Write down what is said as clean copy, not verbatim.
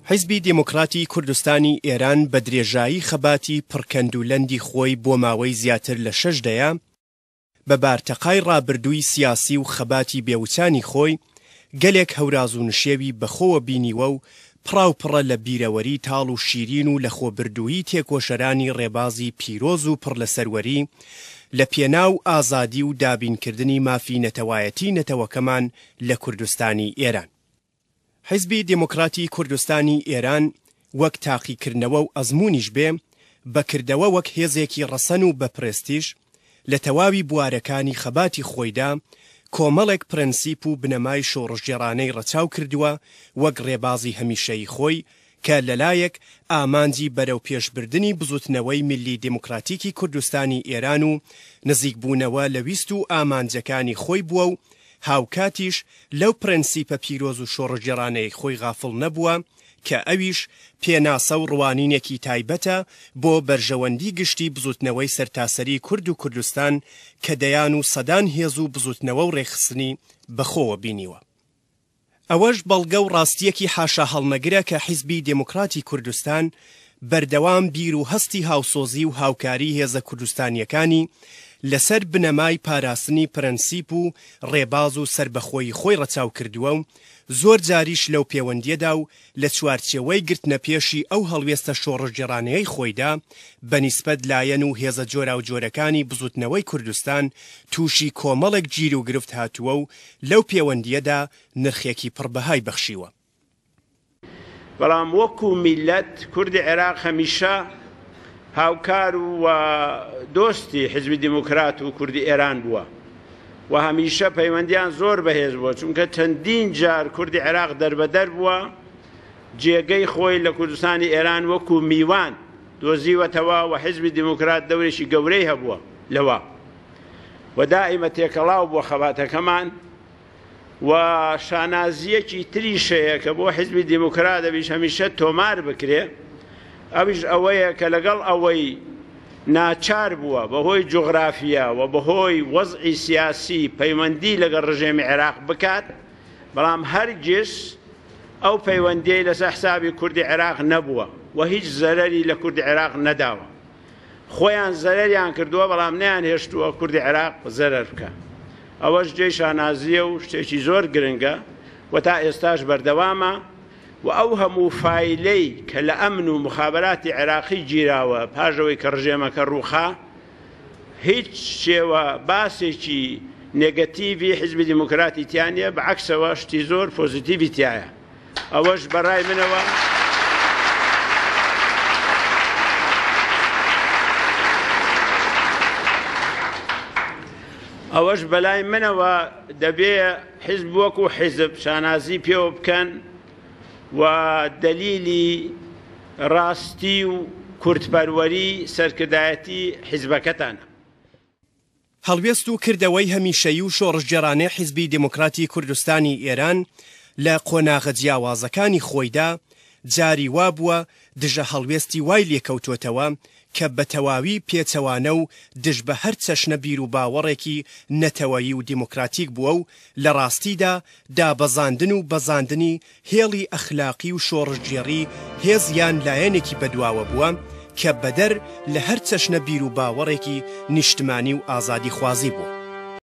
حیزبی دموکراتی کوردستانی ئێران بە درێژایی خەباتی پڕکەندولەندی خۆی بۆ ماوەی زیاتر لە 6 دەیە بە بارتەقای ڕابردووی سیاسی و خەباتی بێوچانی خۆی گەلێک هەوراز و نشێوی بەخۆوە بینیوە و پڕاوپڕە لە بیرەوەری تاڵ و شیرین و لە خۆبردووی تێکۆشەرانی ڕێبازی پیرۆز و پڕ لە سەروەری لە پێناو ئازادی و دابینکردنی مافی نەتەوایەتی نەتەوەکەمان لە کوردستانی ئێران. حیزبی دموکراتی کوردستانی ئێران وەک تاقیکردنەوە و ئەزمونیش بێ بەکردەوە وەک هێزێکی ڕەسەن و بەپرێستیژ لە تەواوی بوارەکانی خەباتی خۆیدا کۆمەڵێک پرەنسیپ و بنەمای شۆڕژگێڕانەی ڕەچاو کردووە وەک ڕێبازی هەمیشەیی خۆی کە لەلایەک ئامانجی بەرەو پێشبردننی بزوتنەوەی ملی دموکراتیکی کوردستانی ئێران و نزیکبوونەوە لە ویست و ئامانجەکانی خۆی بووە و هاوکاتیش لەو پرەنسیپە پیرۆز و شۆڕژگێڕانەی خۆی غافڵ نەبووە کە ئەویش پێناسە و ڕوانینێکی تایبەتە بۆ بەرژەوەندی گشتی بزوتنەوەی سەرتاسەری کورد و کوردستان کە دەیان و سەدان هێز و بزوتنەوە و ڕێخستنی بەخۆوە بینیوە. ئەوەش بەڵگە و ڕاستیەکی حاشا هەڵنەگرە کە حیزبی دموکراتی کوردستان بەردەوام بیر و هەستی هاوسۆزی و هاوکاری هێزە کوردستانیەکانی لەسەر بنەمای پاراستنی پرەنسیپ و ڕێباز و سربەخۆی خۆی ڕەچاو کردووە و زۆر جاریش لەو پەیوەندیەدا و لە چوارچێوەی گرتنەپێشی ئەو هەڵوێستە شۆڕژگێڕانەیەی خۆیدا بەنیسبەت لایەن و هێزە جۆرا و جۆرەکانی بزوتنەوەی کوردستان تووشی کۆمەڵێک گیر و گرفت هاتووە و لەو پەیوەندیەدا نرخێکی پڕبەهای بەخشیوە. بەڵام وەکو میلەت کوردی عێراق هەمیشە هاوکار و دۆستی حیزبی دموکرات و کوردی ئێران بووە و هەمیشە پەیوەندیان زۆر بەهێز بووە چونکە چەندین جار کوردی عێراق دەربەدەر بووە جێگەی خۆی لە کوردستانی ئێران وەکو میوان دۆزیوەتەوە و حیزبی دموکرات دەورێکی گەورەی هەبووە لەوە و دائیمە تێکەڵاو بووە خەباتەکەمان و شانازیەکی تریشەیە کە بۆ حیزبی دموکرات دەبیش هەمیشە تۆمار بکرێ ئەویش ئەوەیە کە لەگەڵ ئەوەی ناچار بووە بەهۆی جوغرافیا و بەهۆی وەزعی سیاسی پەیوەندی لەگەڵ ڕژێمی عێراق بکات بەڵام هەرگیز ئەو پەیوەندیەی لەسەر حسابی کوردی عێراق نەبووە و هیچ زەرەری لە کوردی عێراق نەداوە. خۆیان زەرەریان کردووە بەڵام نەیان هێشتووە کوردی عێراق زەرەر بکە. ئەوەش جێی شانازیە و شتێکی زۆر گرنگە و تا ئێستاش بەردەوامە و ئەو هەموو فایلەی کە لە ئەمن و مخابراتی عێراقی گیراوە پاژەوەی کە ڕژێمەکە ڕووخا هیچ شێوە باسێکی نێگەتیڤی حیزبی دموکراتی تیانە بەعەکسەوە شتی زۆر پۆزیتیڤی تایە. ئەوەش بەڕای منەوە ئەوەش بەلای منەوە دەبێ حیزب وەکو حیزب شانازی پێوە بکەن و دلیلی ڕاستی و کورتپەروەری سەرکردایەتی حیزبەکەتانە. هەڵوێست و کردەوەی هەمیشەیی و شۆڕژگێڕانەی حیزبی دموکراتی کوردستانی ئێران لە قۆناغە جیاوازەکانی خۆیدا جاری وا بووە دژە هەڵوێستی وای لێکەوتوتەوە کە بە تەواوی پێچەوانە و دژ بە هەر چەشنە بیر و باوەڕێکی نەتەوەیی و دیموکراتیک بووە و لە ڕاستیدا دابەزاندن و بەزاندنی هێڵی ئەخلاقی و شۆڕژگێڕی هێزیان لایەنێکی بەدواوە بووە کە بەدەر لە هەر چەشنە بیر و باوەڕێکی نیشتمانی و ئازادی خوازی بوو.